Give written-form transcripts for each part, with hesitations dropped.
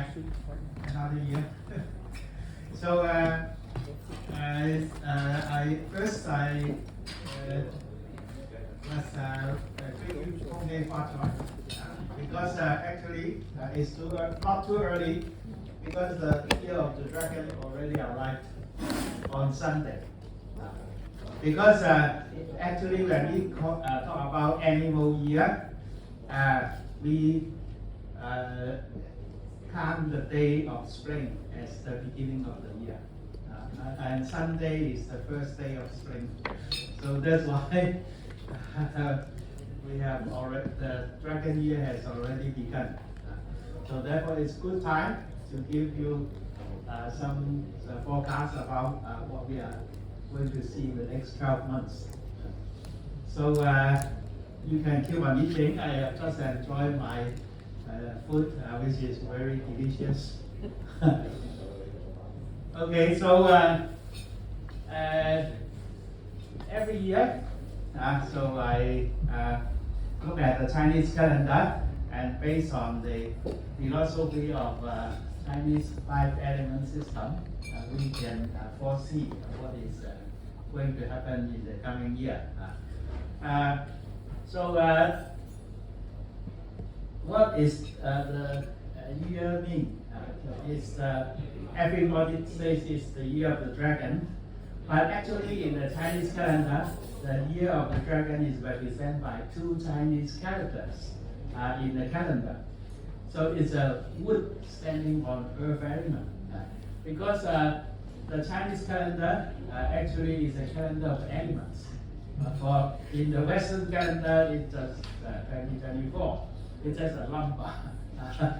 back another year. So I first I was okay for joy because actually it's not too early because the year of the dragon already arrived on Sunday. Because actually when we talk about animal year, we count the day of spring as the beginning of the year. And Sunday is the first day of spring. So that's why we have already, the dragon year has already begun. So therefore it's good time to give you some forecast about what we are going to see in the next 12 months. So you can keep on eating. I have just enjoyed my food, which is very delicious. Okay, so every year, so I look at the Chinese calendar, and based on the philosophy of Chinese 5-element system, we can foresee what is going to happen in the coming year. So what is the year mean? It's everybody says it's the year of the dragon, but actually in the Chinese calendar, the year of the dragon is represented by 2 Chinese characters in the calendar. So it's a wood standing on earth element. Because the Chinese calendar actually is a calendar of elements. For in the Western calendar, it's just 2024. It's just a number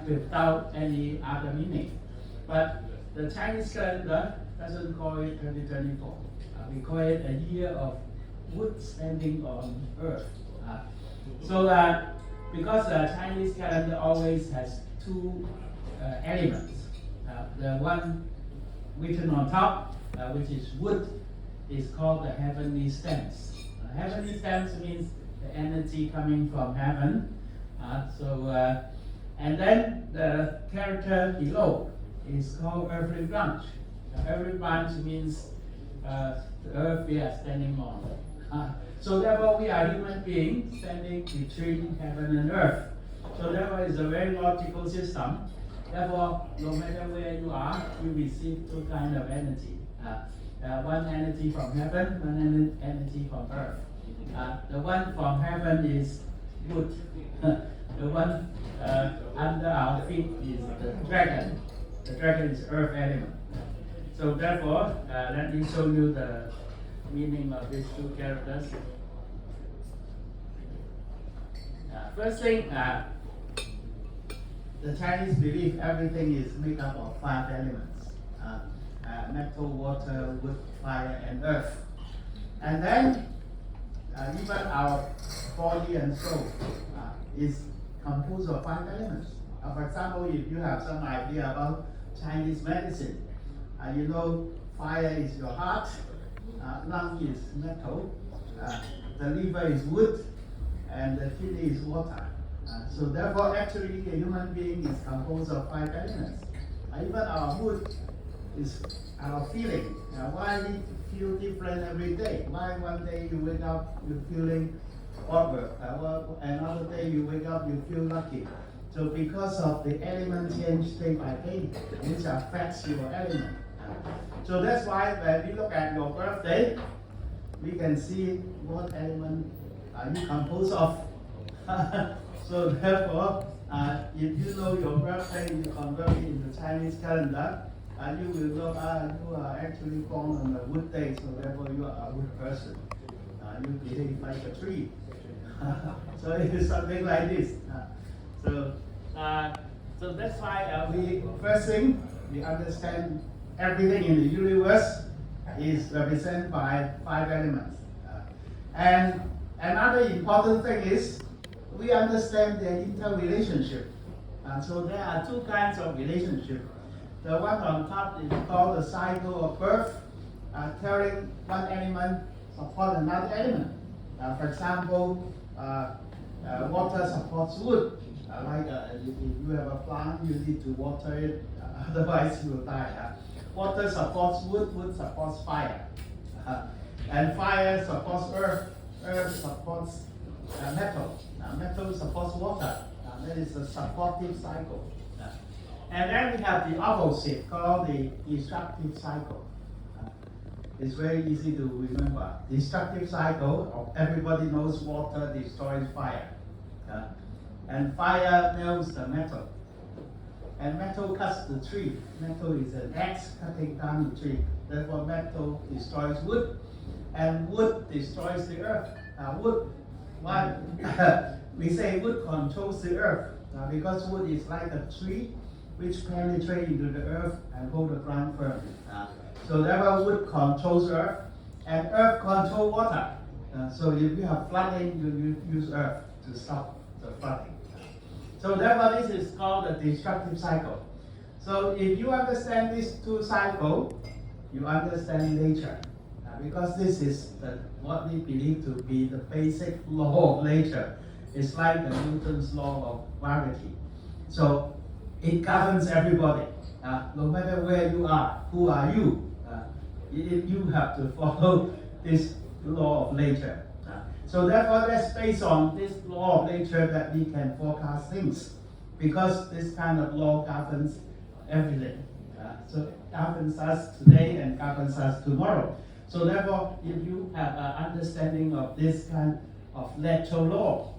without any other meaning. But the Chinese calendar doesn't call it 2024. We call it a year of wood standing on earth. So because the Chinese calendar always has 2 elements. The one written on top, which is wood, is called the heavenly stems. Heavenly stems means the energy coming from heaven. And then the character below is called earthly branch. Earthly branch means the earth we are standing on. So therefore we are human beings standing between heaven and earth. So therefore it's a very logical system. Therefore, no matter where you are, you receive 2 kinds of energy. One energy from heaven, one energy from earth. The one from heaven is wood. The one under our feet is the dragon. The dragon is earth element. So therefore, let me show you the meaning of these 2 characters. First thing, the Chinese believe everything is made up of 5 elements. Metal, water, wood, fire, and earth. And then, even our body and soul is composed of 5 elements. For example, if you have some idea about Chinese medicine, you know fire is your heart, lung is metal, the liver is wood, and the kidney is water. So therefore, actually, a human being is composed of 5 elements. Even our mood is our feeling. Why we feel different every day? Why one day you wake up, you're feeling awkward, another day you wake up, you feel lucky. So because of the element change day by day, which affects your element. So that's why when we look at your birthday, we can see what element are you composed of. So therefore, if you know your birthday, you convert it into Chinese calendar, you will know you are actually born on a wood day, so therefore you are a wood person. You behave like a tree. So it is something like this. So that's why we first thing we understand everything in the universe is represented by 5 elements. And another important thing is we understand the interrelationship. So there are 2 kinds of relationship. The one on top is called the cycle of birth, telling one element support another element. For example, water supports wood, If you have a plant, you need to water it, otherwise you will die. Water supports wood, wood supports fire. And fire supports earth, earth supports metal. Metal supports water. That is a supportive cycle. And then we have the opposite called the destructive cycle. It's very easy to remember. Destructive cycle, everybody knows water destroys fire. And fire melts the metal. And metal cuts the tree. Metal is an axe cutting down the tree. Therefore, metal destroys wood. And wood destroys the earth. Why? We say wood controls the earth. Because wood is like a tree which penetrates into the earth and hold the ground firm. So therefore, wood controls earth, and earth controls water. So if you have flooding, you use earth to stop the flooding. So therefore, this is called the destructive cycle. So if you understand these two cycles, you understand nature. Because this is what we believe to be the basic law of nature. It's like the Newton's law of gravity. So it governs everybody. No matter where you are, who are you? You have to follow this law of nature. So therefore, that's based on this law of nature that we can forecast things, because this kind of law governs everything. So it governs us today and governs us tomorrow. So therefore, if you have an understanding of this kind of natural law,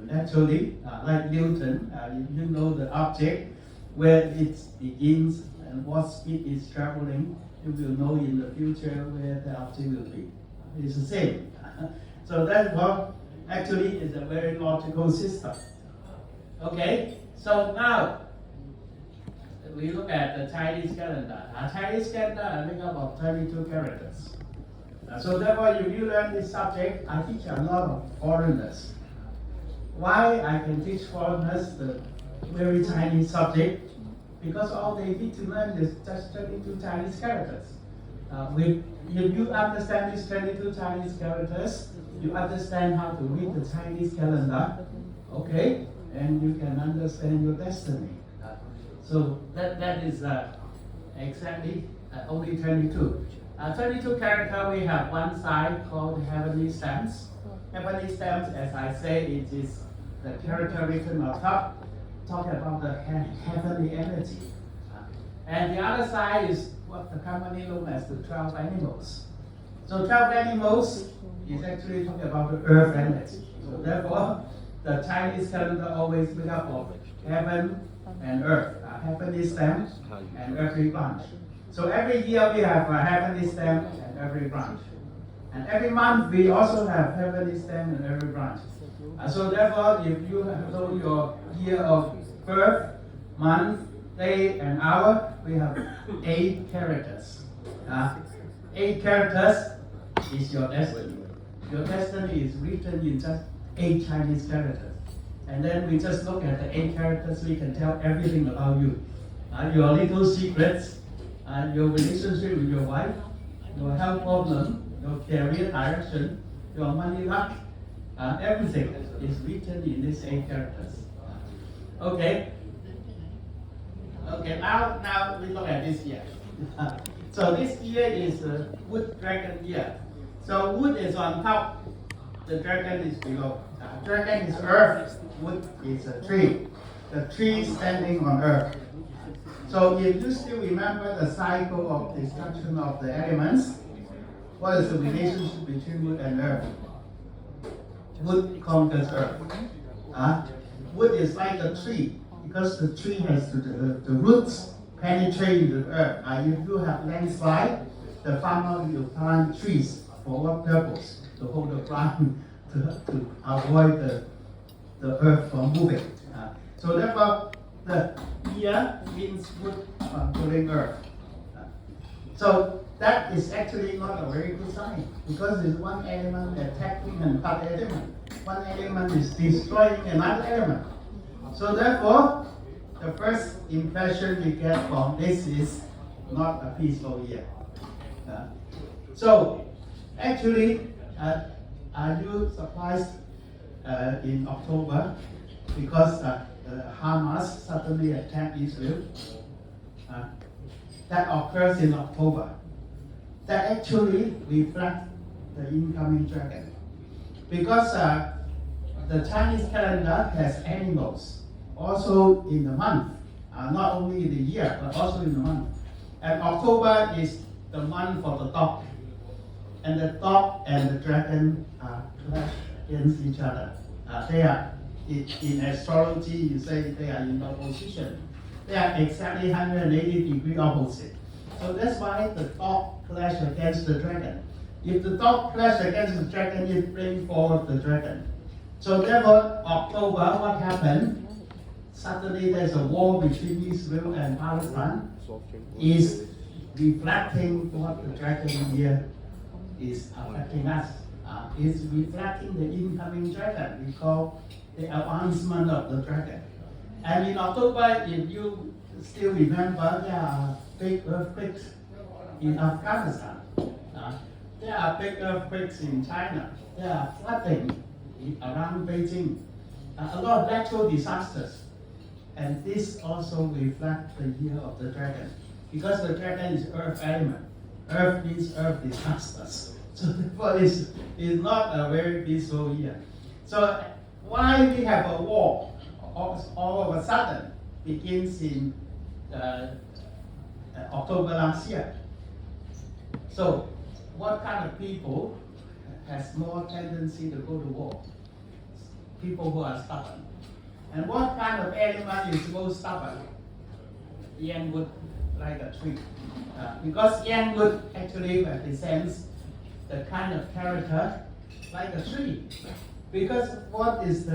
naturally, like Newton, you know the object, where it begins and what speed it's traveling, you will know in the future where the object will be. It's the same. So therefore, actually, it's a very logical system. Okay, so now we look at the Chinese calendar. Chinese calendar is made up of 22 characters. So therefore, if you learn this subject, I teach a lot of foreigners. Why I can teach foreigners the very Chinese subject? Because all they need to learn is just 22 Chinese characters. If you understand these 22 Chinese characters, you understand how to read the Chinese calendar, okay? And you can understand your destiny. So that is exactly only 22. 22 characters, we have one side called heavenly stamps. Heavenly stamps, as I say, it is the character written on top, talking about the heavenly energy. And the other side is what the company knows as the 12 animals. So 12 animals is actually talking about the earth energy. So therefore, the Chinese calendar always made up of heaven and earth, heavenly stamp and earthly branch. So every year we have a heavenly stamp and every branch. And every month we also have heavenly stamp and every branch. So therefore, if you know your year of birth, month, day, and hour, we have 8 characters. 8 characters is your destiny. Your destiny is written in just 8 Chinese characters. And then we just look at the 8 characters, we can tell everything about you. Your little secrets, your relationship with your wife, your health problem, your career direction, your money luck, everything is written in these 8 characters. Okay. Okay, now we look at this year. So this year is the wood dragon year. So wood is on top, the dragon is below. Dragon is earth, wood is a tree. The tree standing on earth. So if you still remember the cycle of destruction of the elements, what is the relationship between wood and earth? Wood conquers earth. Wood is like a tree, because the tree has the roots penetrate into the earth. If you have landslide, the farmer will plant trees. For what purpose? To hold the ground, to avoid the earth from moving. So therefore, the year means wood controlling earth. So that is actually not a very good sign, because it's one element attacking another element. One element is destroying another element. So therefore, the first impression we get from this is not a peaceful year. So actually, are you surprised in October? Because the Hamas suddenly attacked Israel. That occurs in October. That actually reflects the incoming dragon. Because the Chinese calendar has animals also in the month, not only in the year, but also in the month. And October is the month for the dog. And the dog and the dragon clash against each other. They are, in astrology, you say they are in opposition. They are exactly 180 degree opposite. So that's why the dog clash against the dragon. If the dog clash against the dragon, it brings forward the dragon. So therefore, October, what happened? Suddenly there's a war between Israel and Palestine. Is reflecting what the dragon here is affecting us. It's reflecting the incoming dragon. We call the advancement of the dragon. And in October, if you still remember, there are big earthquakes in Afghanistan. There are big earthquakes in China. There are flooding around Beijing. A lot of natural disasters. And this also reflects the year of the dragon. Because the dragon is earth element. Earth means earth disasters. So therefore it's not a very peaceful year. So why we have a war all of a sudden begins in October last year. So what kind of people has more tendency to go to war? People who are stubborn. And what kind of animal is most stubborn? Yangwood, like a tree. Because yangwood actually represents the kind of character like a tree. Because what is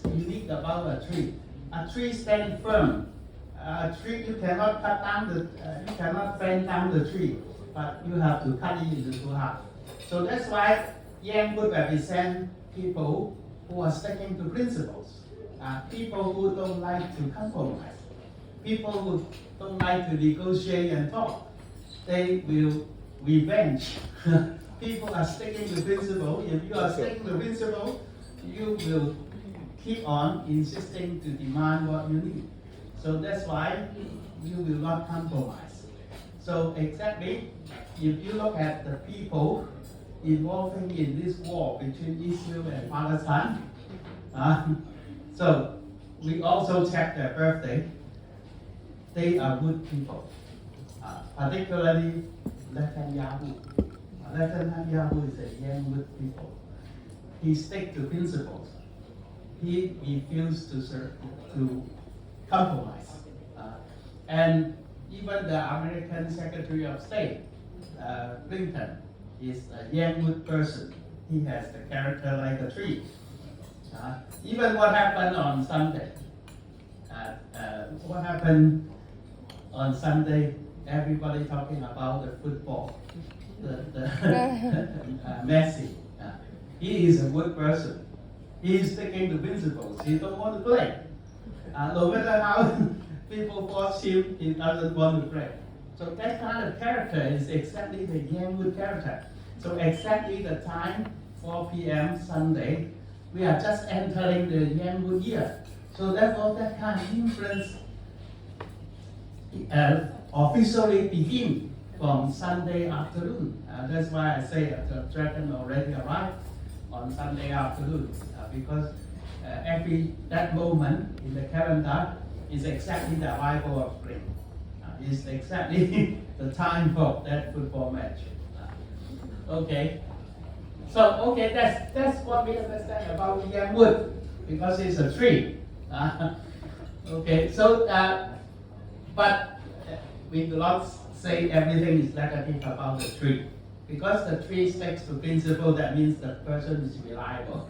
unique about a tree? A tree stands firm. A tree, you cannot cut down you cannot bend down the tree, but you have to cut it into two halves. So that's why yangwood represent people who are sticking to principles. People who don't like to compromise. People who don't like to negotiate and talk. They will revenge. People are sticking to principle. If you are sticking to principle, you will keep on insisting to demand what you need. So that's why you will not compromise. So exactly, if you look at the people involving in this war between Israel and Palestine, so we also check their birthday. They are good people, particularly Netanyahu. Netanyahu is a young good people. He sticks to principles. He refused to compromise. And even the American Secretary of State, Clinton, is a young good person. He has the character like a tree. Even what happened on Sunday? What happened on Sunday? Everybody talking about the football. Messi. He is a good person. He is sticking to principles. He don't want to play. No matter how people force him, he doesn't want to play. So that kind of character is exactly the Yangwood character. So exactly the time, 4 p.m. Sunday, we are just entering the Yangwood year. So therefore that kind of influence officially begin from Sunday afternoon. That's why I say the dragon already arrived on Sunday afternoon, because that moment in the calendar is exactly the arrival of spring. It's exactly the time for that football match. Okay. So that's what we understand about yangwood, because it's a tree. Okay. So but we do not say everything is negative about the tree. Because the tree sticks to principle, that means the person is reliable.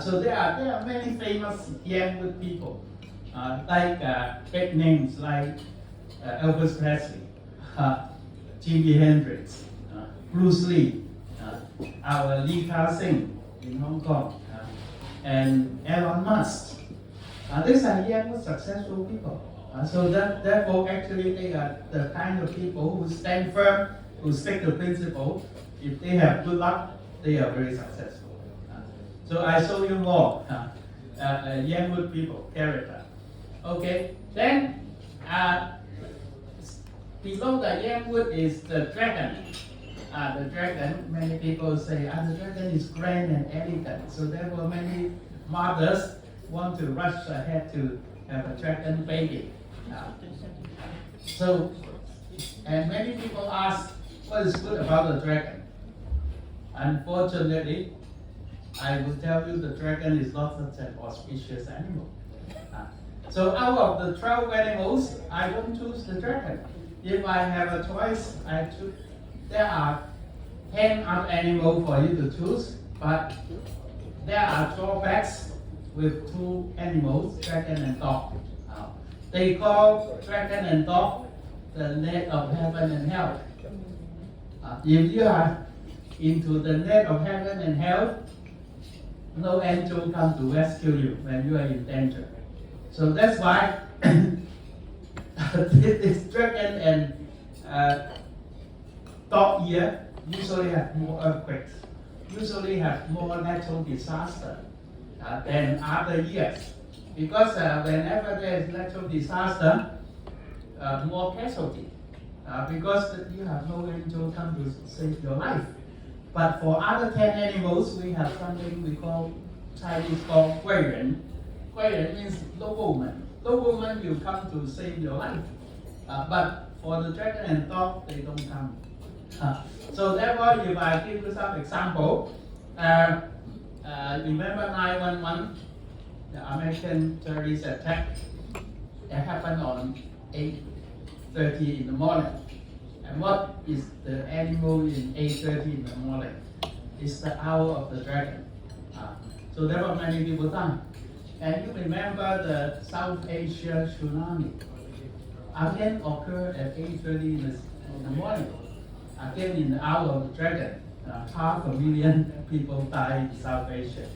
So there are many famous yangwood people, like big names like Elvis Presley, Jimi Hendrix, Bruce Lee, our Lee Ka-shing in Hong Kong, and Elon Musk. These are yangwood successful people. So therefore, actually, they are the kind of people who stand firm, who stick to principle. If they have good luck, they are very successful. So I show you more yangwood people character. Okay, then below the yam wood is the dragon. The dragon, many people say, the dragon is grand and elegant. So therefore many mothers want to rush ahead to have a dragon baby. And many people ask, what is good about the dragon? Unfortunately, I will tell you the dragon is not such an auspicious animal. So out of the 12 animals, I don't choose the dragon. If I have a choice, there are 10 other animals for you to choose, but there are drawbacks with two animals, dragon and dog. They call dragon and dog the net of heaven and hell. If you are into the net of heaven and hell, no angel comes to rescue you when you are in danger. So that's why this dragon and dog year usually have more earthquakes, usually have more natural disaster than other years. Because whenever there is natural disaster, more casualty. Because you have no angel come to save your life. But for other 10 animals, we have something we call Chinese called 贵人. 贵人 means nobleman. Nobleman will come to save your life. But for the dragon and dog, they don't come. So therefore, if I give you some example, remember 9/11, the American terrorist attack that happened on 8:30 in the morning. And what is the animal in 8:30 in the morning? It's the owl of the dragon. So there were many people died. And you remember the South Asia tsunami again occurred at 8:30 in the morning. Again in the hour of the dragon. 500,000 people died in South Asia.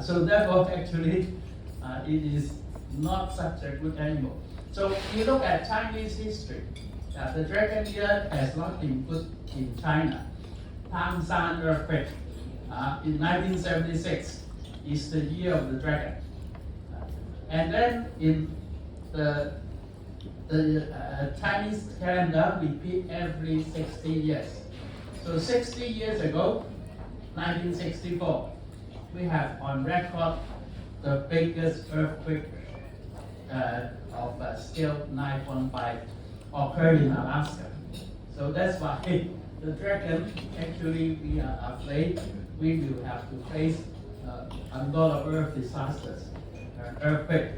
So therefore actually it is not such a good animal. So if you look at Chinese history, the dragon year has not been good in China. Tangshan earthquake in 1976 is the year of the dragon. And then in the Chinese calendar repeat every 60 years. So 60 years ago, 1964, we have on record the biggest earthquake of scale 9.5 occurred in Alaska. So that's why the dragon, actually we are afraid we will have to face a lot of earth disasters, earthquake.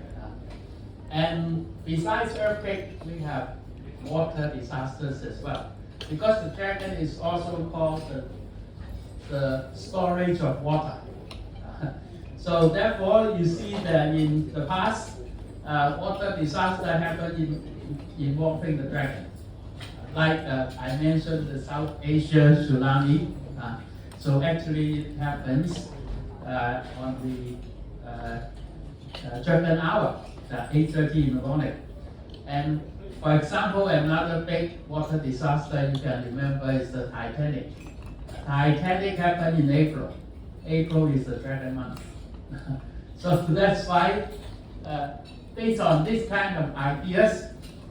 And besides earthquake, we have water disasters as well. Because the dragon is also called the storage of water. So therefore, you see that in the past, water disaster happened involving the dragon. Like I mentioned, the South Asia tsunami. So actually, it happens on the dragon hour, 8:30 in the morning. And for example, another big water disaster you can remember is the Titanic. Titanic happened in April. April is the dragon month. So that's why, based on this kind of ideas,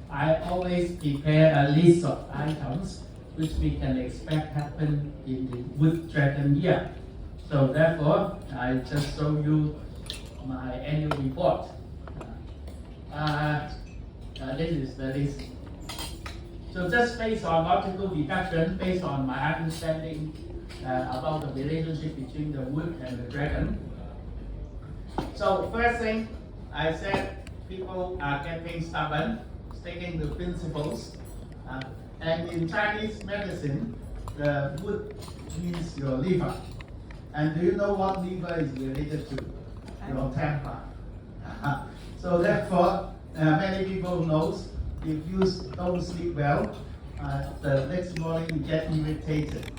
I always prepare a list of items which we can expect happen in the wood dragon year. So therefore, I just show you my annual report. This is the list. So just based on logical deduction, based on my understanding about the relationship between the wood and the dragon. So first thing, I said people are getting stubborn, sticking to principles. And in Chinese medicine, the wood means your liver. And do you know what liver is related to? Your temper. So therefore, many people knows if you don't sleep well, the next morning you get irritated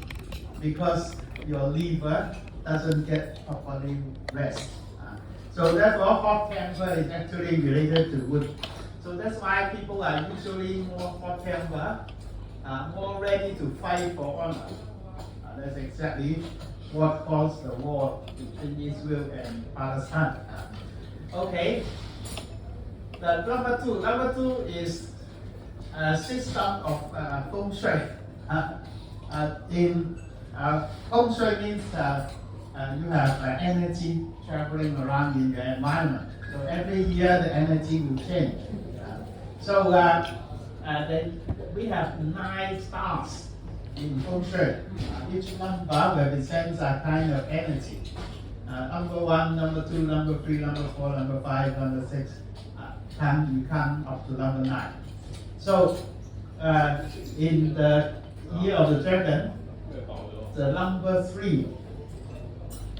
because your liver doesn't get properly rest. So therefore, hot temper is actually related to wood. So that's why people are usually more hot temper, more ready to fight for honor. That's exactly what caused the war between Israel and Palestine. Okay. the number two is a system of feng shui. In feng shui means you have energy traveling around in your environment. So every year the energy will change. We have 9 stars in feng shui. Each number represents a kind of energy. Number 1, number 2, number 3, number 4, number 5, number 6, you come up to number 9. So in the year of the dragon, the number 3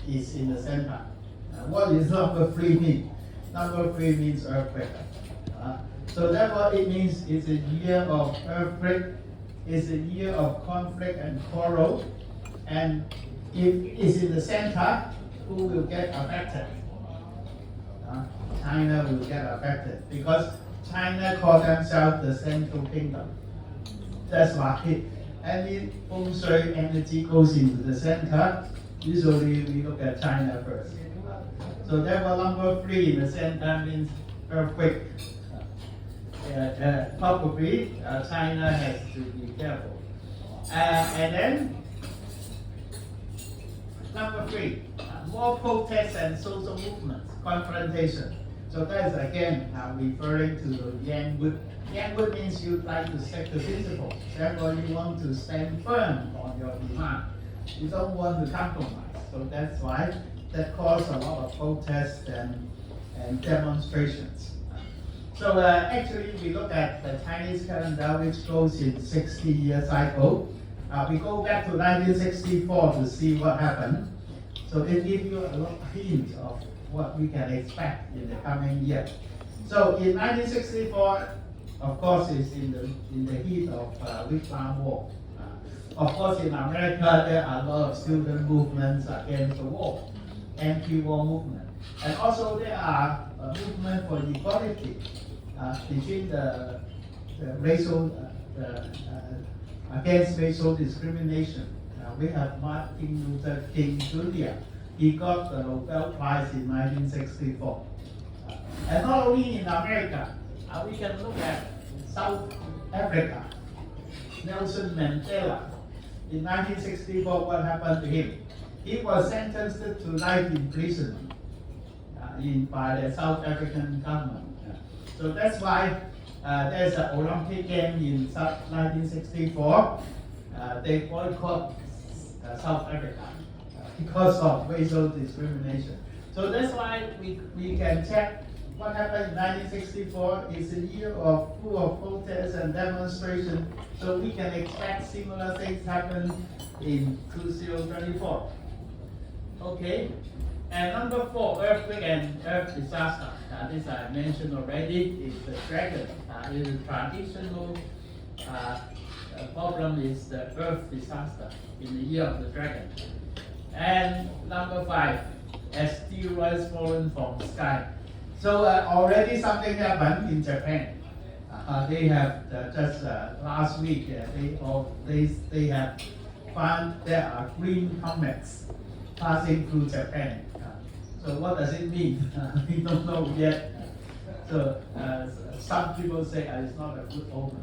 is in the center. What is number 3 mean? Number 3 means earthquake. So therefore it means it's a year of earthquake, it's a year of conflict and quarrel, and if it's in the center, who will get affected? China will get affected because China call themselves the Central Kingdom. That's why any feng shui energy goes into the center. Usually we look at China first. So therefore number 3 in the center means earthquake. Probably China has to be careful. And then number 3, more protests and social movements, confrontation. So that is again referring to the Yang Wood. Yang Wood means you like to stick to principles. Therefore you want to stand firm on your demand. You don't want to compromise. So that's why that caused a lot of protests and demonstrations. So actually we look at the Chinese calendar, which goes in 60-year cycle. We go back to 1964 to see what happened. So it gives you a lot of hints of what we can expect in the coming year. So in 1964, of course, it's in the heat of Vietnam War. Of course, in America, there are a lot of student movements against the war, anti-war movement. And also there are a movement for equality between the racial, against racial discrimination. We have Martin Luther King Jr. He got the Nobel Prize in 1964. And not only in America, we can look at South Africa. Nelson Mandela. In 1964, what happened to him? He was sentenced to life in prison by the South African government. So that's why there's an Olympic game in 1964. They boycott South Africa because of racial discrimination. So that's why we can check what happened in 1964 is a year full of protests and demonstration. So we can expect similar things happen in 2024. Okay. And number 4, earthquake and earth disaster. This I mentioned already, is the dragon. It is traditional problem is the earth disaster in the year of the dragon. And number 5, asteroids fallen from the sky. So already something happened in Japan. They have just last week they have found there are green comets passing through Japan. So what does it mean? We don't know yet. So some people say it's not a good omen.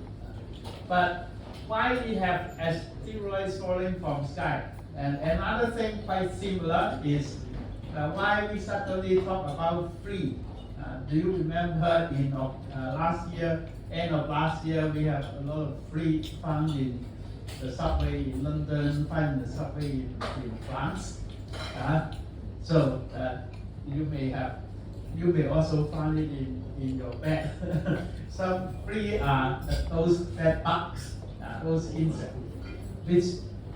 But why we have asteroids falling from sky? And another thing quite similar is why we suddenly talk about free. Do you remember in last year, end of last year, we have a lot of free found in the subway in London, find the subway in France. So you may also find it in your bed. Some free are those bed bugs, those insects, which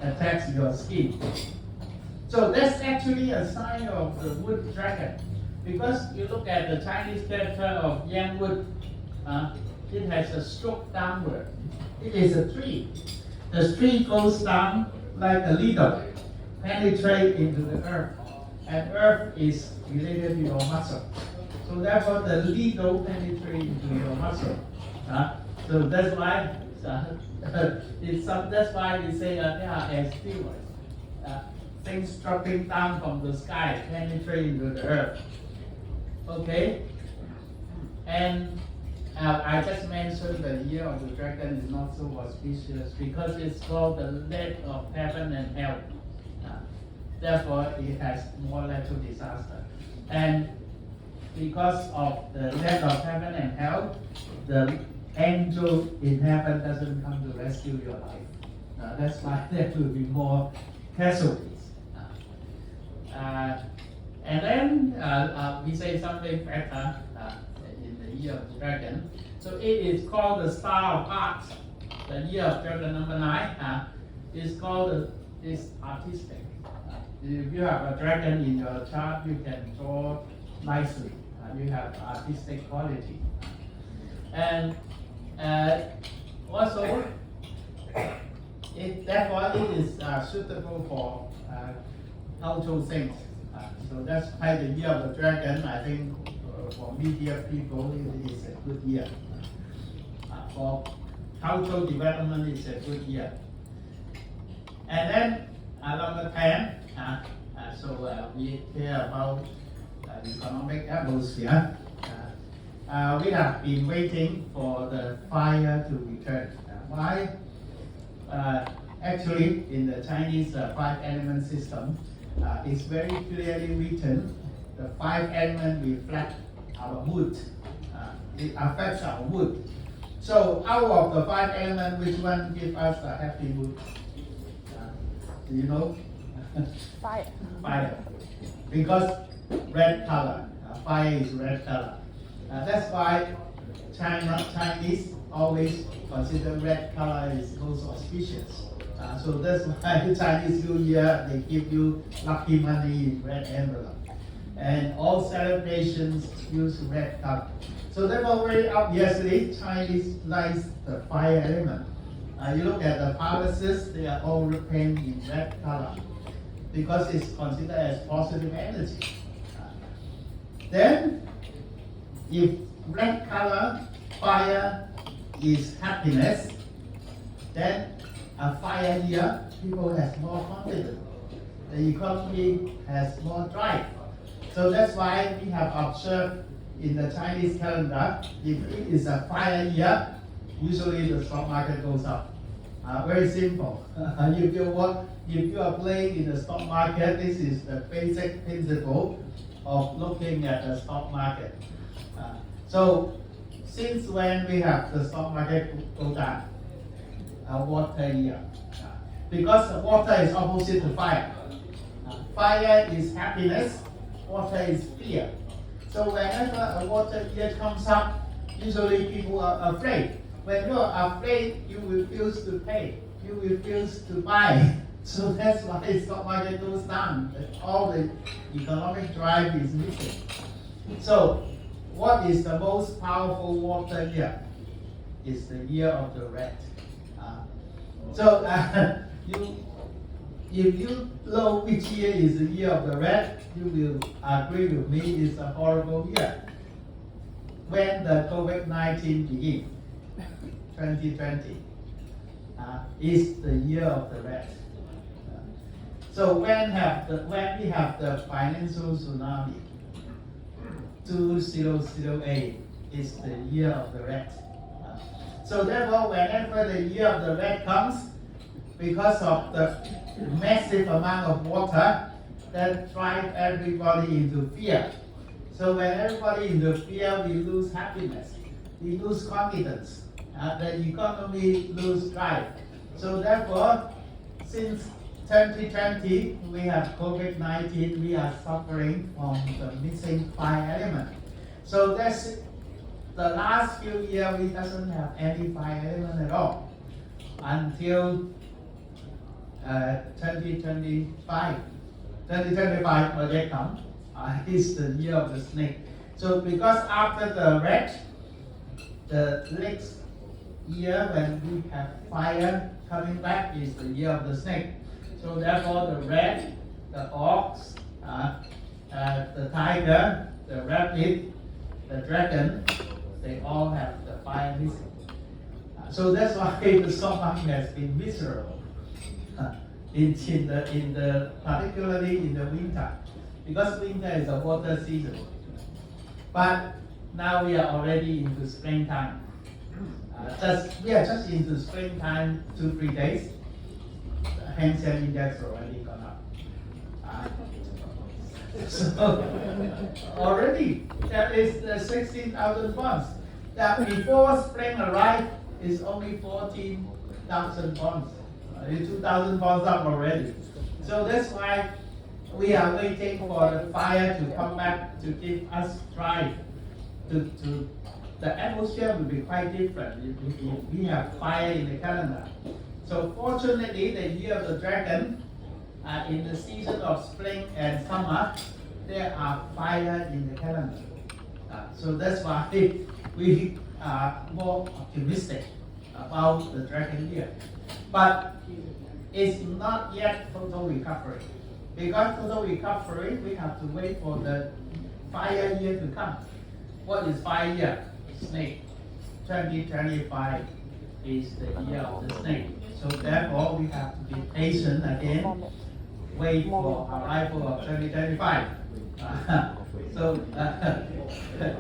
attacks your skin. So that's actually a sign of the wood dragon. Because you look at the Chinese character of Yang Wood, it has a stroke downward. It is a tree. The tree goes down like a needle, penetrate into the earth. And earth is related to your muscle. So therefore the needle penetrates into your muscle. So that's why that's why we say there are asteroids. Things dropping down from the sky penetrate into the earth. Okay? And I just mentioned the year of the dragon is not so auspicious because it's called the leg of heaven and hell. Therefore, it has more natural disaster. And because of the leg of heaven and hell, the angel in heaven doesn't come to rescue your life. That's why there will be more casualties. And then we say something better in the year of the dragon. So it is called the star of art. The year of dragon number 9 is called is artistic. If you have a dragon in your chart, you can draw nicely. You have artistic quality. And also, therefore it is suitable for cultural things. So that's why the year of the dragon, I think for media people, it is a good year. For cultural development, it's a good year. And then number 10, so we hear about economic atmosphere. We have been waiting for the fire to return. Why? Actually, in the Chinese 5-element system, it's very clearly written, the 5 elements reflect our mood. It affects our mood. So out of the 5 elements, which one gives us a happy mood? Do you know? Fire. Fire. Because red color. Fire is red color. That's why Chinese always consider red color is most auspicious. So that's why Chinese New Year, they give you lucky money in red envelope. And all celebrations use red color. So therefore, very obviously, Chinese likes the fire element. You look at the palaces, they are all painted in red color because it's considered as positive energy. Then, if red color, fire is happiness, then a fire year, people has more confidence. The economy has more drive. So that's why we have observed in the Chinese calendar, if it is a fire year, usually the stock market goes up. Very simple. If you are playing in the stock market, this is the basic principle of looking at the stock market. So since when we have the stock market go down? Water year. Because water is opposite to fire. Fire is happiness, water is fear. So whenever a water year comes up, usually people are afraid. When you are afraid, you refuse to pay. You refuse to buy. So that's why the stock market goes down. All the economic drive is missing. So what is the most powerful water year? It's the year of the rat. So if you know which year is the year of the rat, you will agree with me it's a horrible year. When the COVID-19 began, 2020, is the year of the rat. So when we have the financial tsunami, 2008 is the year of the rat. So therefore, whenever the year of the rat comes, because of the massive amount of water that drive everybody into fear. So when everybody into fear, we lose happiness, we lose confidence, the economy lose drive. So therefore, since 2020, we have COVID-19, we are suffering from the missing fire element. So that's the last few years, we doesn't have any fire element at all until 2025 already come. Is the year of the snake. So because after the rat, the next year when we have fire coming back is the year of the snake. So therefore the rat, the ox, the tiger, the rabbit, the dragon, they all have the fire missing. So that's why the stock market has been miserable. Particularly in the winter, because winter is a water season. But Now we are already into springtime. We are just into springtime 2-3 days. The Hang Seng Index already gone up. So already that is the 16,000 bonds. That before spring arrived is only 14,000 bonds. 2,000 bonds up already. So that's why we are waiting for the fire to come back to give us drive. The atmosphere will be quite different if we have fire in the calendar. So fortunately, the year of the dragon, in the season of spring and summer, there are fire in the calendar. So that's why we are more optimistic about the dragon year. But it's not yet total recovery. Because total recovery, we have to wait for the fire year to come. What is fire year? Snake. 2025 is the year of the snake. So therefore, we have to be patient again. Wait for arrival of 2025. So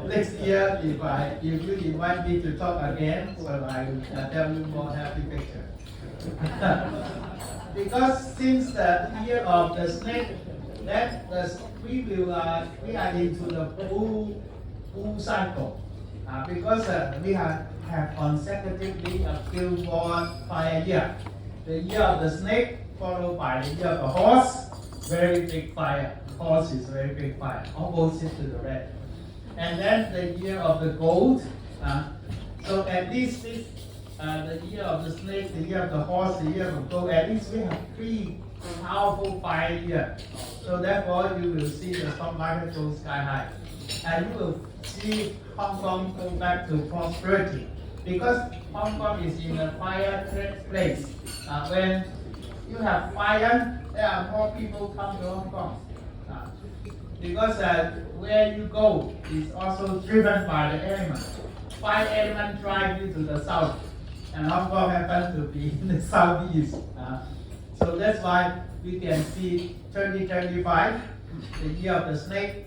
next year, if you invite me to talk again, so I will tell you more happy picture. Because since the year of the snake, we are into the bull cycle. Because we have consecutively a few more fire year. The year of the snake followed by the year of the horse, very big fire. Horse is very big fire, opposite to the red. And then the year of the goat. So at least this, the year of the snake, the year of the horse, the year of the goat, at least we have 3 powerful fire years. So therefore you will see the stock market go sky high. And you will see Hong Kong go back to prosperity. Because Hong Kong is in a fire place. When you have fire, there are more people come to Hong Kong. Because where you go is also driven by the element. 5 elements drive you to the south. And Hong Kong happens to be in the southeast. So that's why we can see 2025, the year of the snake,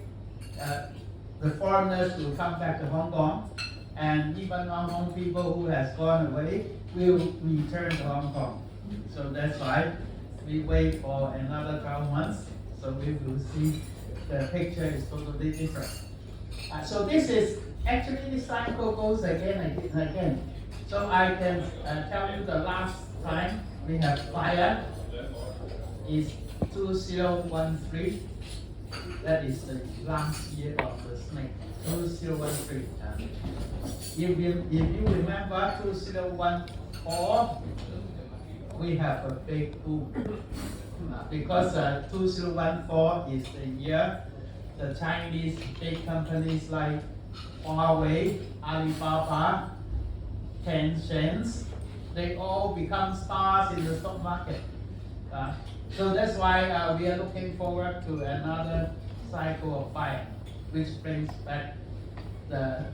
the foreigners will come back to Hong Kong, and even Hong Kong people who has gone away will return to Hong Kong. So that's why we wait for another 12 months, so we will see the picture is totally different. So this is, actually this cycle goes again and again. So I can tell you the last time we have fire is 2013. That is the last year of the snake, 2013. If you remember 2014, we have a big boom. Because 2014 is the year the Chinese big companies like Huawei, Alibaba, Tencent, they all become stars in the stock market. So that's why we are looking forward to another cycle of fire, which brings back the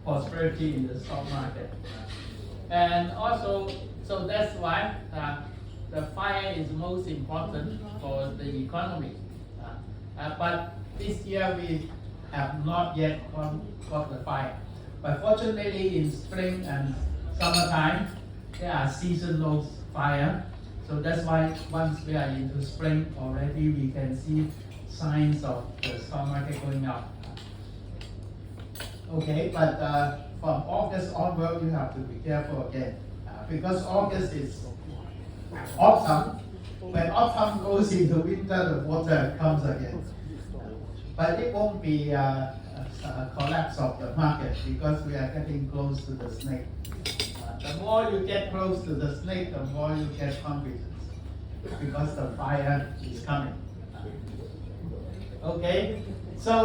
prosperity in the stock market. And also, so that's why the fire is most important for the economy. But this year we have not yet got the fire. But fortunately in spring and summertime, there are seasonal fire. So that's why once we are into spring already, we can see signs of the stock market going up. Okay, but from August onward, you have to be careful again. Because August is autumn. When autumn goes into winter, the water comes again. But it won't be a collapse of the market because we are getting close to the snake. The more you get close to the snake, the more you get confidence because the fire is coming. Okay, so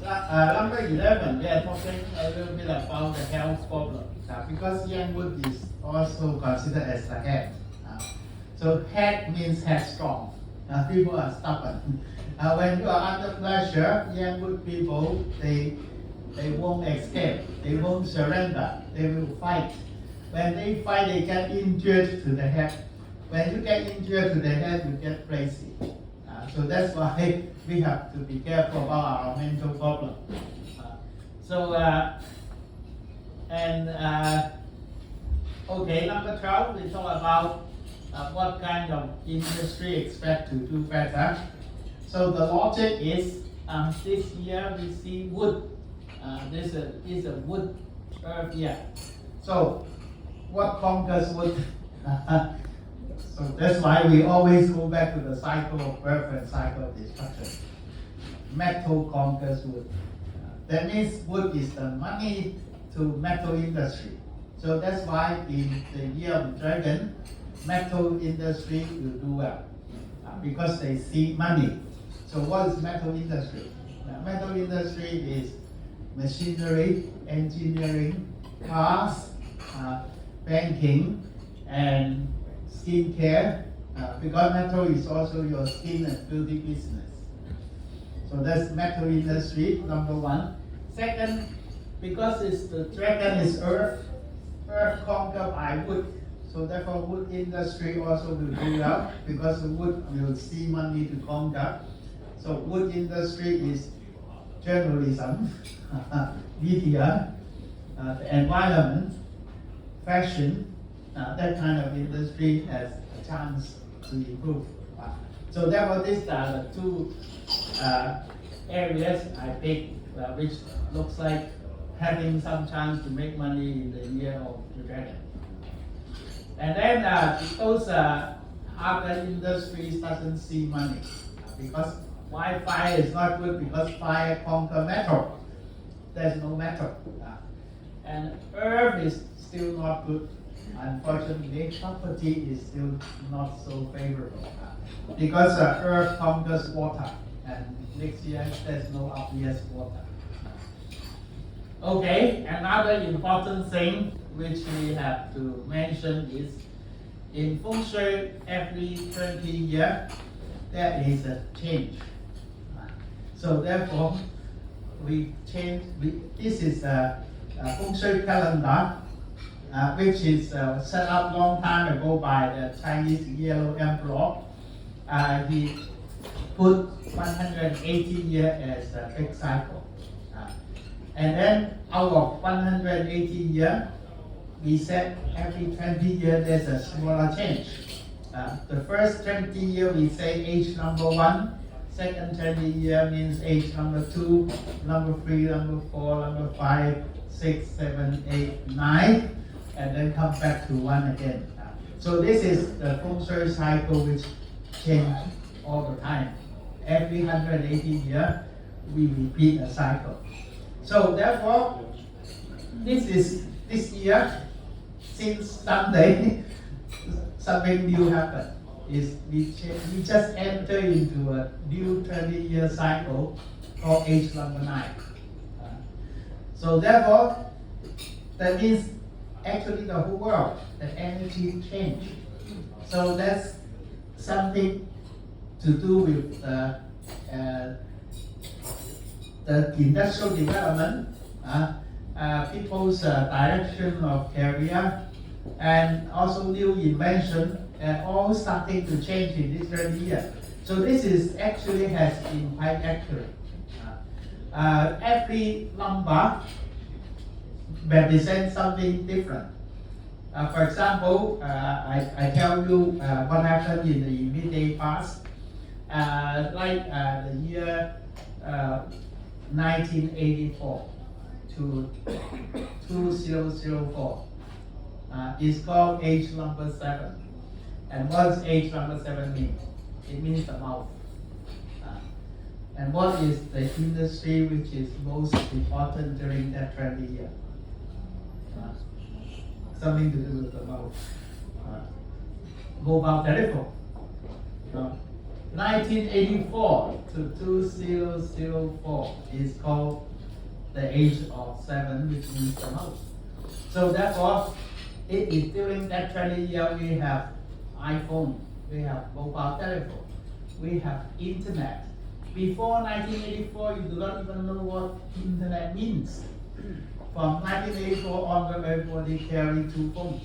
number 11, we are talking a little bit about the health problem because Yangwood is also considered as the head. So head means headstrong. People are stubborn. When you are under pressure, Yangwood people, they won't escape. They won't surrender. They will fight. When they fight, they get injured to the head. When you get injured to the head, you get crazy. So that's why we have to be careful about our mental problem. Okay, number 12, we talk about what kind of industry expect to do better. So the logic is this year we see wood. This is a wood earth year. So what conquers wood? So that's why we always go back to the cycle of birth and cycle of destruction. Metal conquers wood. That means wood is the money to metal industry. So that's why in the year of the dragon, metal industry will do well because they see money. So what is metal industry? Metal industry is machinery, engineering, cars, banking, and skincare, because metal is also your skin and beauty business. So that's metal industry, number one. Second, because the dragon is earth conquered by wood. So therefore wood industry also will do well because the wood will see money to conquer. So wood industry is journalism, media, the environment, fashion, that kind of industry has a chance to improve. So therefore these are the two areas I picked which looks like having some chance to make money in the year of the dragon. And then those other industries doesn't see money because why fire is not good? Because fire conquer metal. There's no metal. And earth is still not good. Unfortunately, property is still not so favorable because earth conquers water, and next year there's no obvious water. Okay, another important thing which we have to mention is in Feng Shui, every 20 years there is a change. So therefore, we change. This is a Feng Shui calendar, which is set up long time ago by the Chinese Yellow Emperor. He put 180 years as a big cycle. And then out of 180 years, we said every 20 years there's a smaller change. The first 20 years we say age number 1, second 20 year means age number 2, number 3, number 4, number 5, 6, 7, 8, 9, and then come back to 1 again. So this is the Feng Shui cycle which change all the time. Every 180 years we repeat a cycle. So therefore, this year, since Sunday, something new happened. We just enter into a new 20-year cycle called age number 9. So therefore, that means actually the whole world, the energy change. So that's something to do with the industrial development, people's direction of career, and also new invention, all starting to change in this 20 years. So this is actually has been quite accurate. Every number represents something different. For example, I tell you what happened in the immediate past, like the year 1984 to 2004 is called age number 7. And what does age number 7 mean? It means the mouth. And what is the industry which is most important during that 20 years? Something to do with the mouth. Mobile telephone. 1984 to 2004 is called the age of 7, which means the mouth. So therefore, it is during that 20 years we have iPhone, we have mobile telephone, we have internet. Before 1984, you do not even know what internet means. From 1984 onward, everybody carried 2 phones.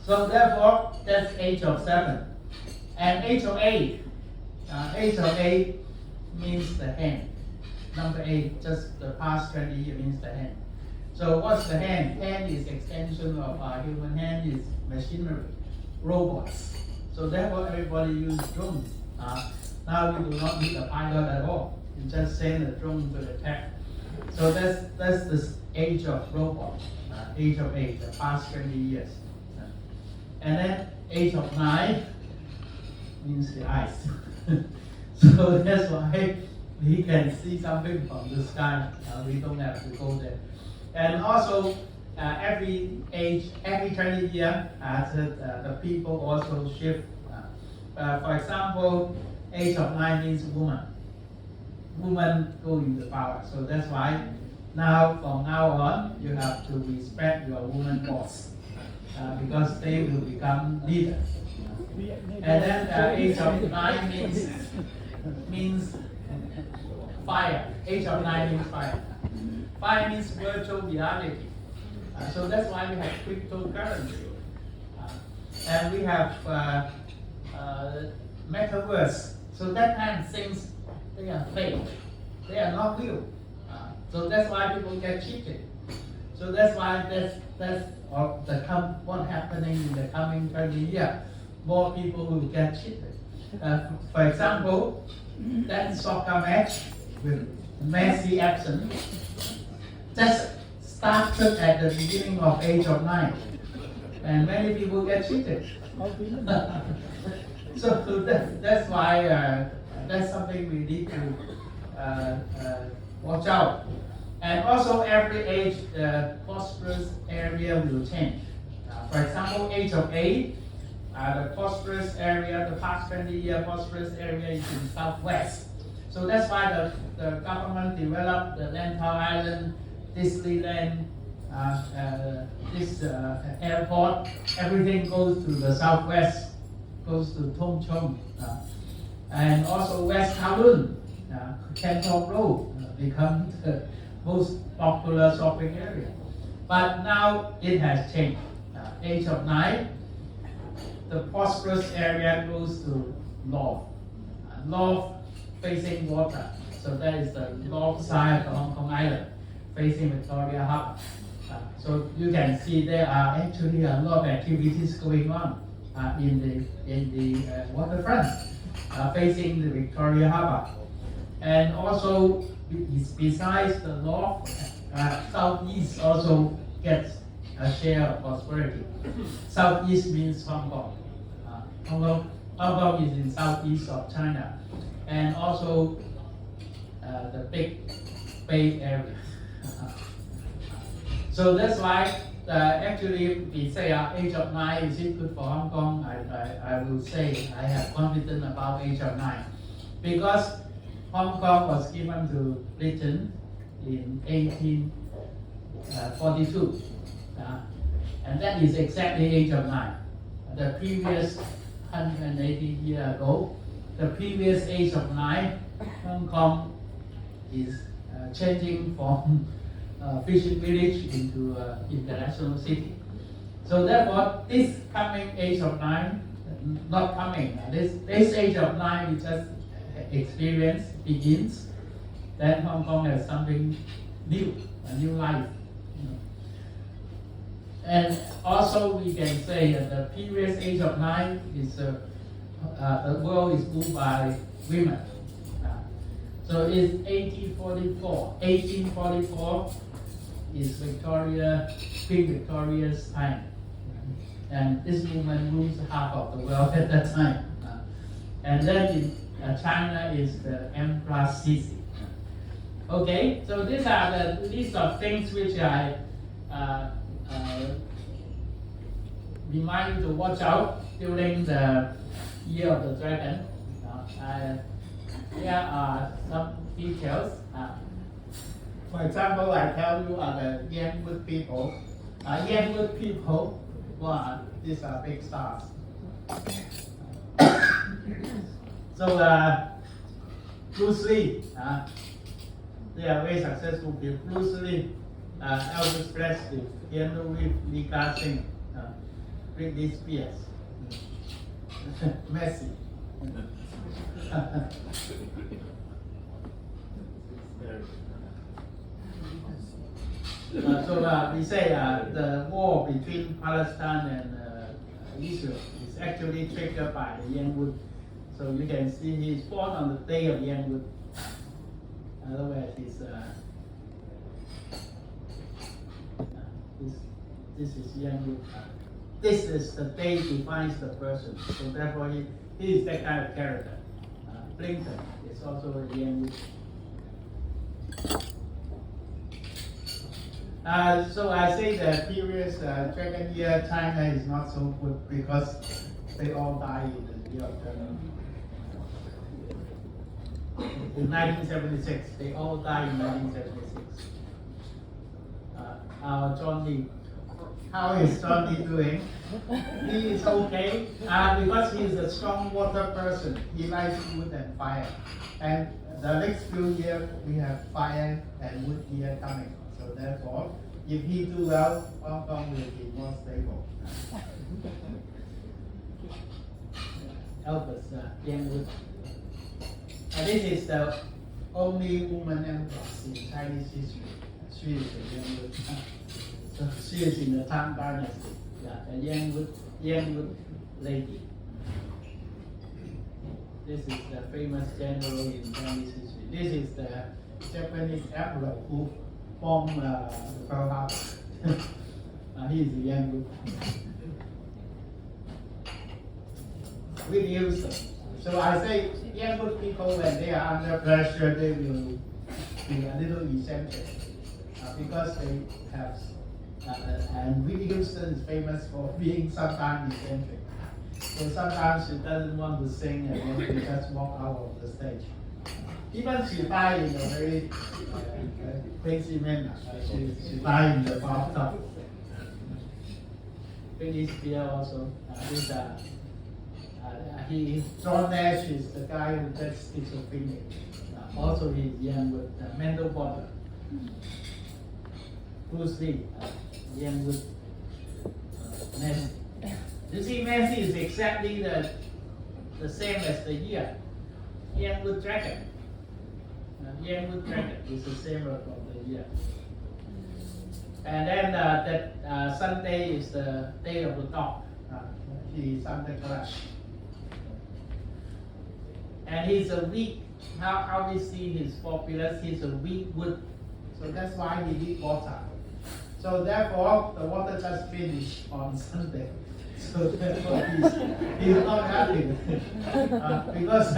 So therefore, that's age of 7. And age of 8 Age of 8 means the hand. Number 8, just the past 20 years means the hand. So what's the hand? Hand is extension of our human hand, is machinery, robots. So therefore everybody use drones. Now we do not need a pilot at all. You just send a drone to attack. So that's the age of robot, age of 8, the past 20 years. And then age of 9 means the eyes. So that's why we can see something from the sky. We don't have to go there. And also, every age, every 20 years, the people also shift. For example, age of 9 means woman. Woman go into power. So that's why now, from now on, you have to respect your woman boss. Because they will become leaders. And then age of 9 means fire. Age of 9 means fire. Fire means virtual reality. So that's why we have cryptocurrency. And we have metaverse. So that kind of things, they are fake. They are not real. So that's why people get cheated. So that's why that's what happening in the coming 20 years. More people will get cheated. For example, that soccer match with Messi absent just started at the beginning of age of 9, and many people get cheated. So that's why that's something we need to watch out. And also every age, the prosperous area will change. For example, age of 8, the prosperous area, the past 20 year prosperous area is in southwest. So that's why the government developed the Lantau Island, Disneyland, this airport. Everything goes to the southwest, goes to Tung Chung. And also West Kowloon, Canton Road, become the most popular shopping area. But now it has changed. Age of 9, the prosperous area goes to north. North facing water. So that is the north side of Hong Kong Island, facing Victoria Harbour. So you can see there are actually a lot of activities going on in the waterfront, facing the Victoria Harbour. And also, besides the north, southeast also gets a share of prosperity. Southeast means Hong Kong. Hong Kong is in southeast of China, and also the big Bay Area. So that's why actually we say age of 9 is it good for Hong Kong? I will say I have confidence about age of 9 because Hong Kong was given to Britain in 1842, and that is exactly age of 9. The previous 180 years ago, the previous age of 9, Hong Kong is changing from fishing village into international city. So therefore, this coming age of 9, not coming, this age of 9 is just experience begins, then Hong Kong has something new, a new life. And also we can say that the previous age of 9 is the world is ruled by women. So it's 1844. 1844 is Queen Victoria's time. And this woman rules half of the world at that time. And then in China is the Emperor Sisi. Okay, so these are the list of things which I remind you to watch out during the Year of the Dragon. Here are some details. For example, I tell you are the Yanwood people. Yanwood people, these are big stars. So Bruce Lee, they are very successful people. Bruce Lee, Elvis Presley, Keanu Reeves, Lee Ka-shing, Britney Spears, Messi. We say the war between Palestine and Israel is actually triggered by the Yangwood. So you can see he's born on the day of Yangwood. Otherwise, this is Yangwood. This is the day defines the person. So therefore, he is that kind of character. Blinken is also a Yangwood. So I say the previous dragon year China is not so good because they all die in the year of dragon. In 1976, they all died in 1976. John Lee. How is John Lee doing? He is okay because he is a strong water person. He likes wood and fire. And the next few years, we have fire and wood year coming. So therefore, if he do well, Hong Kong will be more stable. Elvis, Yangwood. And this is the only woman empress in Chinese history. She is a Yangwood. So she is in the Tang Dynasty. A Yangwood lady. This is the famous general in Chinese history. This is the Japanese emperor who bombed Pearl Harbor. He is a Yangwood. Whitney Houston. So I say Yangwood people, when they are under pressure, they will be a little eccentric because they have. And Whitney Houston is famous for being sometimes eccentric. So sometimes she doesn't want to sing and then she just walk out of the stage. Even she died in a very crazy manner. She died in the bathtub. Britney Spears also. John Nash is the guy who gets schizophrenia. Also he's young with mental bother. Bruce Lee, young with Messi. You see, Messi is exactly the same as the year. Yangwood Dragon. Yangwood Dragon is the same of the year. And then that Sunday is the day of the dog. He's Santa Claus. And he's a weak, how we see his populace, he's a weak wood. So that's why he needs water. So therefore, the water just finished on Sunday. So therefore, he's not happy. Because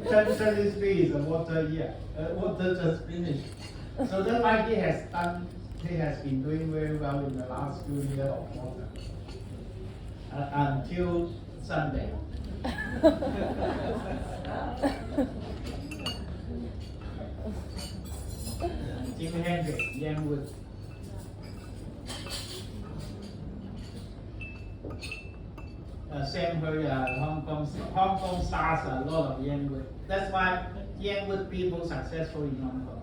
2023 is a water year. Water just finished. So that's why he has been doing very well in the last few years of water. Until Sunday. Jimi Hendrix, Yangwood. Same here, Hong Kong stars a lot of Yangwood. That's why Yangwood people successful in Hong Kong.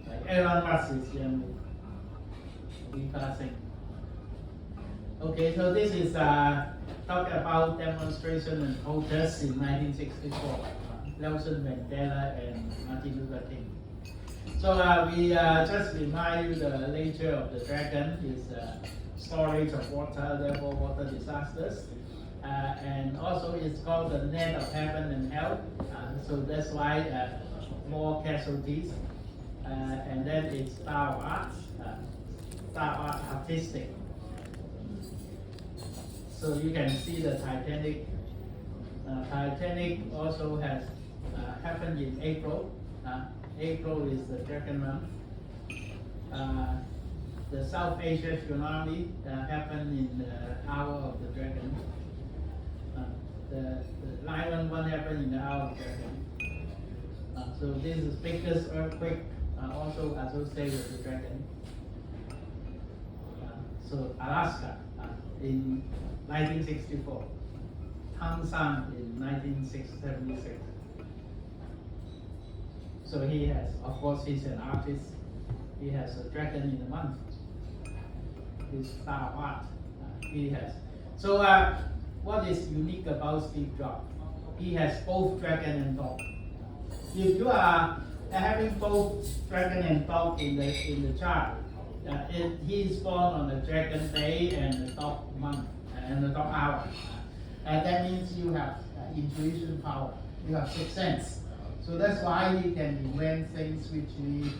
Like Elon Musk is Yangwood. Okay, so this is talking about demonstration and protests in 1964. Nelson Mandela and Martin Luther King. So we just remind you the nature of the dragon is storage of water, therefore water disasters. And also it's called the net of heaven and hell. So that's why more casualties. And then it's star art artistic. So you can see the Titanic. Titanic also has happened in April. April is the dragon month. The South Asia tsunami happened in the hour of the dragon. The lion one happened in the hour of the dragon. So this is biggest earthquake also associated with the dragon. So Alaska in 1964. Hang Sang in 1976. So he has, of course, he's an artist. He has a dragon in the month. His star art. He has. So what is unique about Steve Jobs? He has both dragon and dog. If you are having both dragon and dog in the chart, he is born on the dragon day and the dog month and the dog hour. That means you have intuition power. You have sixth sense. So that's why he can invent things which we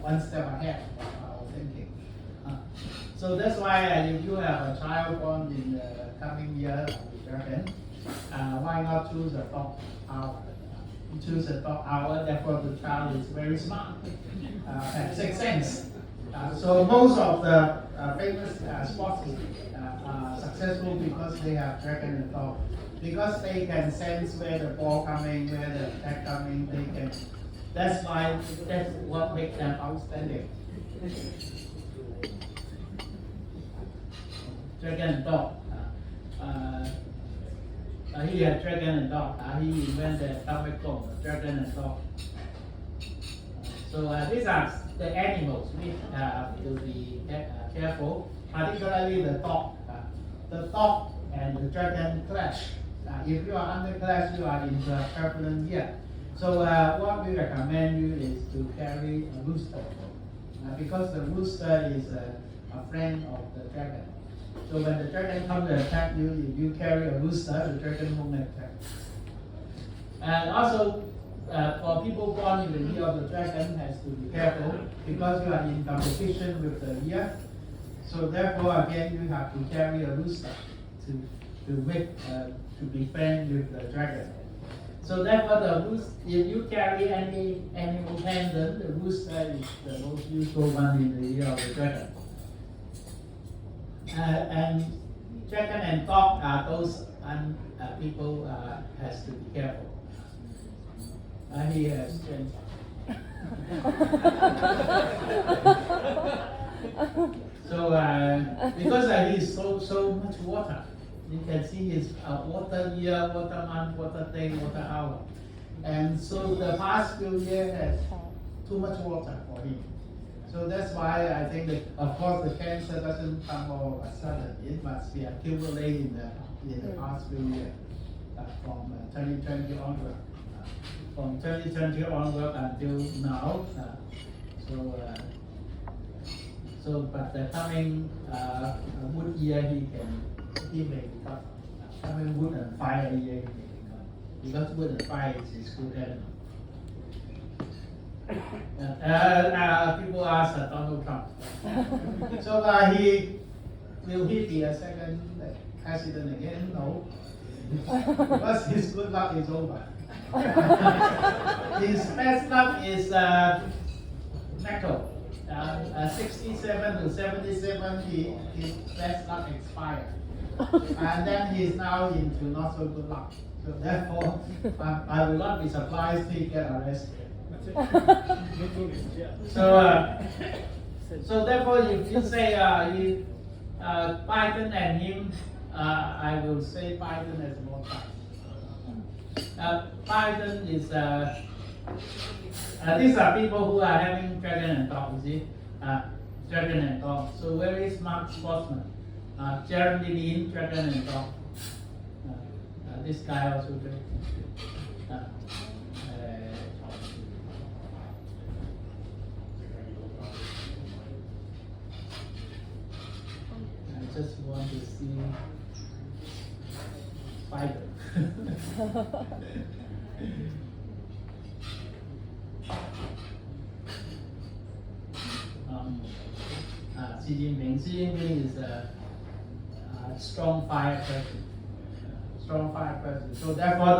one step ahead of our thinking. So that's why if you have a child born in the coming year of the dragon, why not choose a dog hour? Choose a dog hour, therefore the child is very smart, has sixth sense. So most of the famous sports are successful because they have dragon and dog. Because they can sense where the ball coming, where the attack coming, they can. That's what makes them outstanding. Dragon and dog. He had dragon and dog. He invented atomic bomb, dragon and dog. So these are the animals we have to be careful, particularly the dog. The dog and the dragon clash. If you are under clash, you are in the turbulent year. So what we recommend you is to carry a rooster, because the rooster is a friend of the dragon. So when the dragon comes to attack you, if you carry a rooster, the dragon won't attack. And also, for people born in the year of the dragon, has to be careful because you are in competition with the year. So therefore, again, you have to carry a rooster to be friends with the dragon. So therefore, if you carry any animal pendant, the rooster is the most useful one in the year of the dragon. And dragon and dog are those people has to be careful. He has changed. So because he is so much water, you can see his water year, water month, water day, water hour, and so the past few years has too much water for him. So that's why I think that, of course, the cancer doesn't come all of a sudden. It must be accumulated in the past few years, from 2020 onward. From 2020 onward until now. But the coming wood year, he may become. Coming wood and fire year, he may become. Because wood and fire is his good element. People ask Donald Trump. So will he be a second president again? No, because his good luck is over. His best luck is metal. 67 to 77, his best luck expired, and then he's now into not so good luck. So therefore, I will not be surprised if he gets arrested. So therefore, if you say Biden and him, I will say Biden has more time. Biden is these are people who are having dragon and dog. You see, dragon and dog. So very smart sportsman. Jeremy Lin, dragon and dog. This guy also dragon. I just want to see Biden. Xi Jinping is a strong fire person. So therefore,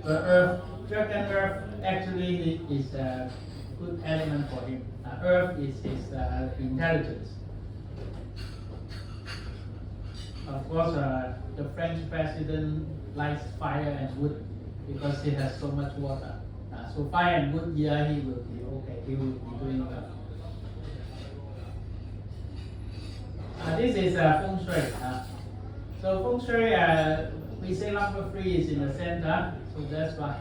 the Earth, dragon Earth actually is a good element for him. Earth is his intelligence. Of course, the French president likes fire and wood because he has so much water. So fire and wood, yeah, he will be okay. He will be doing well. This is feng shui. So feng shui, we say number 3 is in the center, so that's why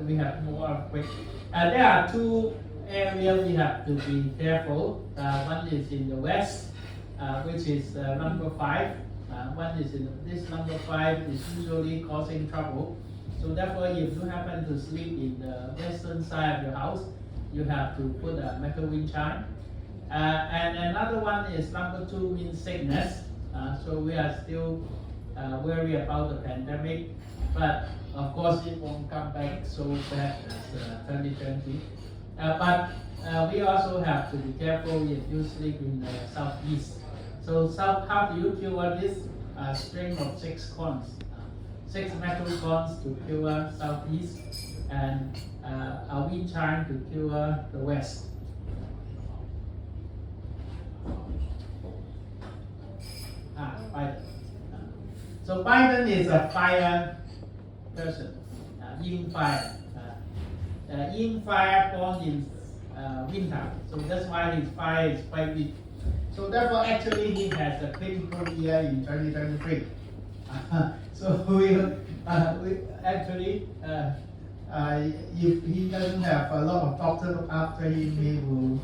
we have more earthquake. There are 2 areas we have to be careful. One is in the west, which is number 5. One is in this number 5 is usually causing trouble. So therefore, if you happen to sleep in the western side of your house, you have to put a metal wind chime. And another one is number 2 means sickness. So we are still worried about the pandemic, but of course it won't come back so bad as 2020. But we also have to be careful if you sleep in the southeast. So how do you cure this? A string of 6 cones, 6 metal cones to cure southeast, and a wind chime to cure the west. Biden. So Biden is a fire person, yin fire. Yin fire born in winter, so that's why his fire is quite weak. So therefore, actually, he has a critical year in 2023. So we actually, if he doesn't have a lot of doctors look after him, he will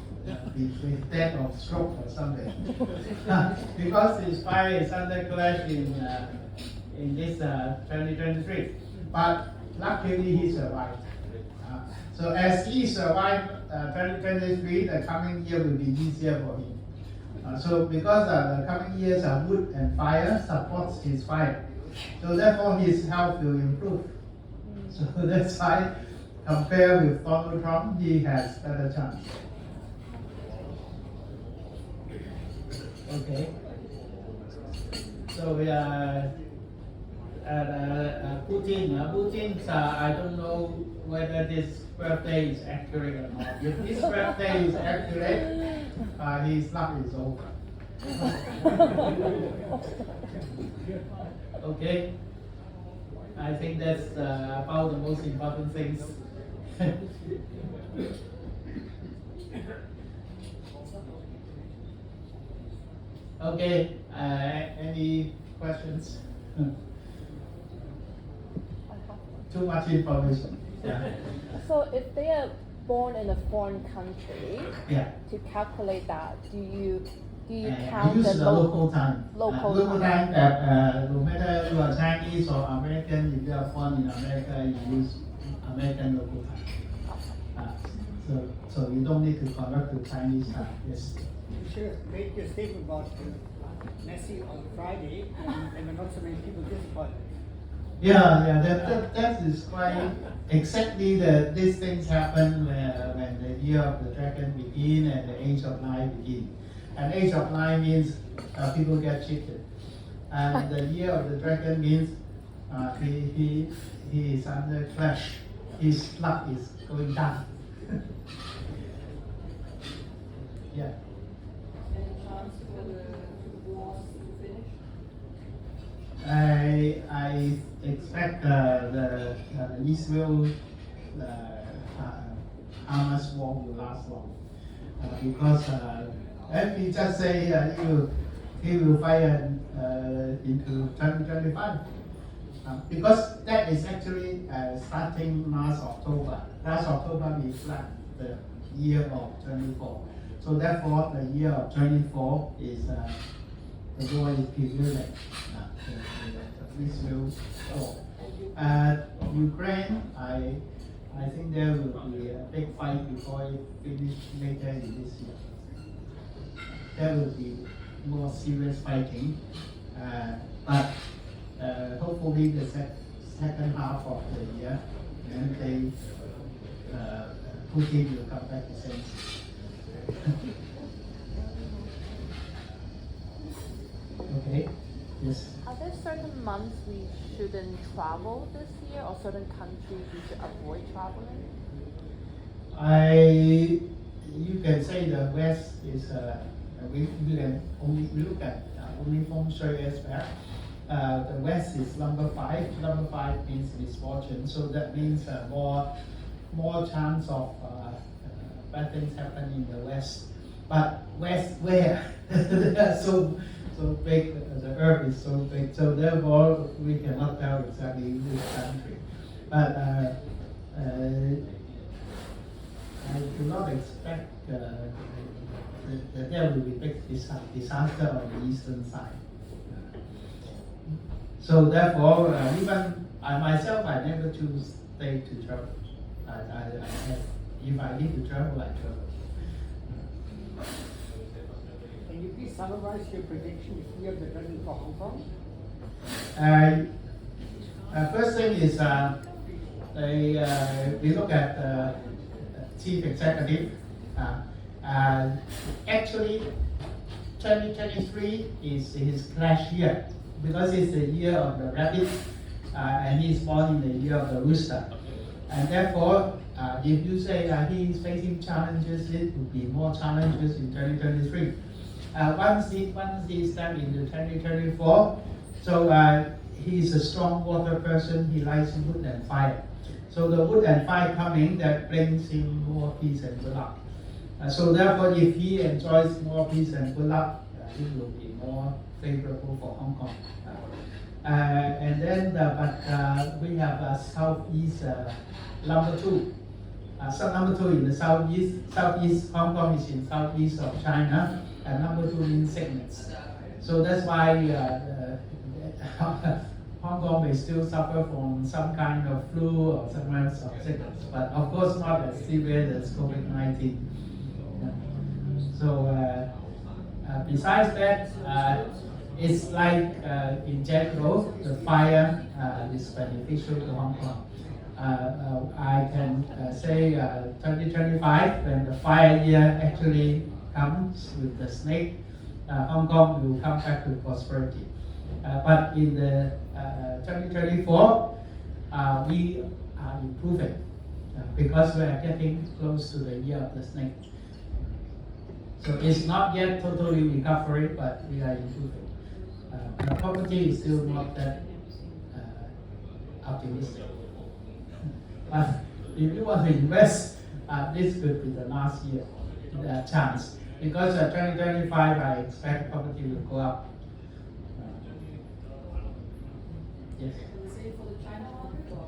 be dead of stroke or something. Because his fire is under clash in this 2023. But luckily, he survived. So as he survived 2023, the coming year will be easier for him. So because the coming years are wood and fire supports his fire, so therefore his health will improve. So that's why, compared with Donald Trump, he has better chance. Okay. So we are Putin. I don't know whether this birthday is accurate or not. If this birthday is accurate, his luck is over. Okay. I think that's about the most important things. Okay. Any questions? Too much information. Yeah. So if they are born in a foreign country, Yeah. to calculate that, do you count use the local time. Local time that no matter you are Chinese or American, if you are born in America, you use American local time. So you don't need to convert to Chinese time. Yes. You should make your statement about Messi on Friday, and not so many people disappointed. Yeah, that is quite exactly these things happen when the year of the dragon begin and the age of nine begin. And age of nine means people get cheated, and the year of the dragon means he is under clash. His luck is going down. Yeah. Any chance for the wars to finish? I expect the Israel Hamas war will last long because if he just say he will fight into 2025 because that is actually starting last October. Last October reflect the year of 24. So therefore, the year of 24 is the war is prevailing. Israel war. Ukraine, I think there will be a big fight before it finishes later in this year. There will be more serious fighting, but hopefully the second half of the year, and Putin will come back to sense. Okay. Yes. Are there certain months we shouldn't travel this year, or certain countries we should avoid traveling? You can say the West is we can only look at only feng shui aspect. The West is number 5. Number 5 means misfortune, so that means more chance of bad things happen in the West. But West where? so big, the earth is so big, so therefore we cannot tell exactly which country. But I do not expect that there will be big disaster on the eastern side. So therefore, even I myself, I never choose day to travel. If I need to travel, I travel. Can you please summarize your prediction here of the president for Hong Kong? First thing is we look at chief executive. Actually, 2023 is his clash year because it's the year of the rabbit, and he's born in the year of the rooster. And therefore, if you say he is facing challenges, it would be more challenges in 2023. Once he steps into 2024, so he's a strong water person, he likes wood and fire. So the wood and fire coming, that brings him more peace and good luck. So therefore, if he enjoys more peace and good luck, it will be more favorable for Hong Kong. And then, we have Southeast number 2. So number 2 in the Southeast, Hong Kong is in Southeast of China, and number 2 means sickness. So that's why Hong Kong may still suffer from some kind of flu or some kind of sickness, but of course not as severe as COVID-19. So besides that, it's like in general, the fire is beneficial to Hong Kong. I can say 2025, when the fire year actually comes with the snake, Hong Kong will come back to prosperity. But in the 2024, we are improving because we are getting close to the year of the snake. So it's not yet totally recovery, but we are improving. The property is still not that optimistic. But if you want to invest, this could be the last year chance. Because 2025, I expect property will go up. Yes. The same for the China market or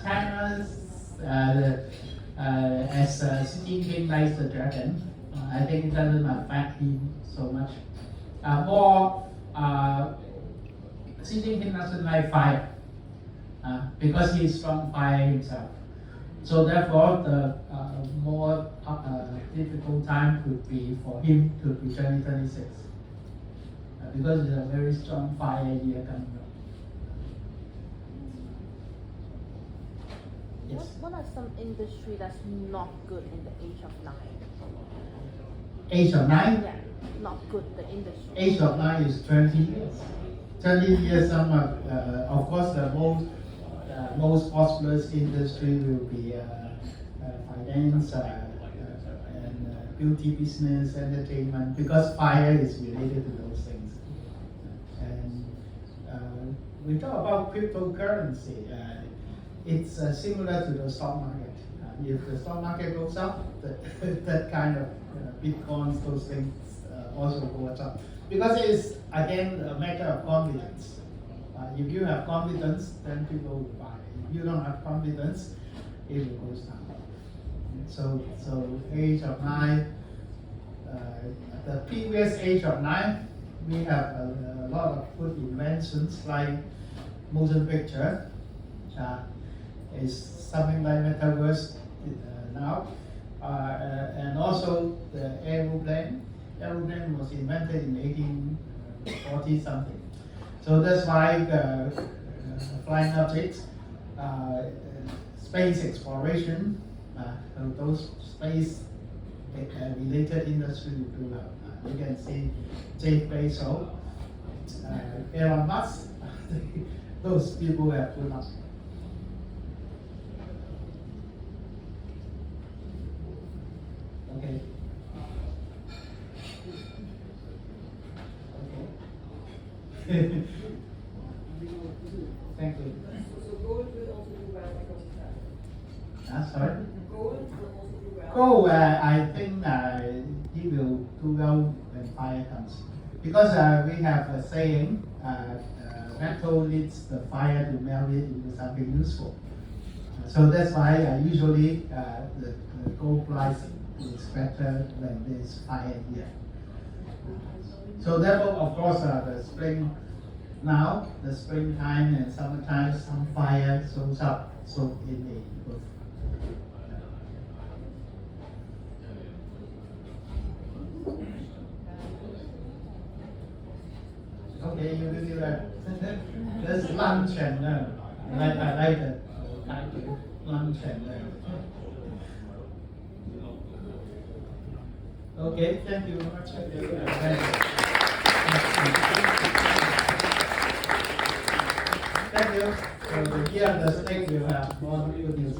China's as Xi Jinping likes the dragon, I think it doesn't affect him so much. Xi Jinping doesn't like fire because he's strong fire himself. So therefore, the more difficult time could be for him to be 2026 because it's a very strong fire year coming up. Yes. What are some industry that's not good in the age of 9? Age of 9? Yeah, not good, the industry. Age of 9 is 20 years. 20 years, of course, the most prosperous industry will be finance and beauty business, entertainment, because fire is related to those things. And we talk about cryptocurrency. It's similar to the stock market. If the stock market goes up, that kind of bitcoins, those things also goes up. Because it's, again, a matter of confidence. If you have confidence, then people will buy. If you don't have confidence, it will go down. So age of 9, the previous age of 9, we have a lot of good inventions like motion picture. Is something like metaverse now, and also the aeroplane. Aeroplane was invented in 1840 something. So that's why flying objects, space exploration, those space related industry will do well. You can see Jeff Bezos, Elon Musk, those people have good luck. Okay. Thank you. so gold will also do well because of that. Sorry? Gold will also do well. Gold, I think he will do well when fire comes. Because we have a saying, metal needs the fire to melt it into something useful. So that's why usually the gold price is better when there's fire here. So therefore, of course, the spring now, the springtime and summertime, some fire shows up so in the roof. Okay, you will do that. There's lunch and I like the time to lunch and okay, thank you very much. Thank you. So here on the stage you have more good news.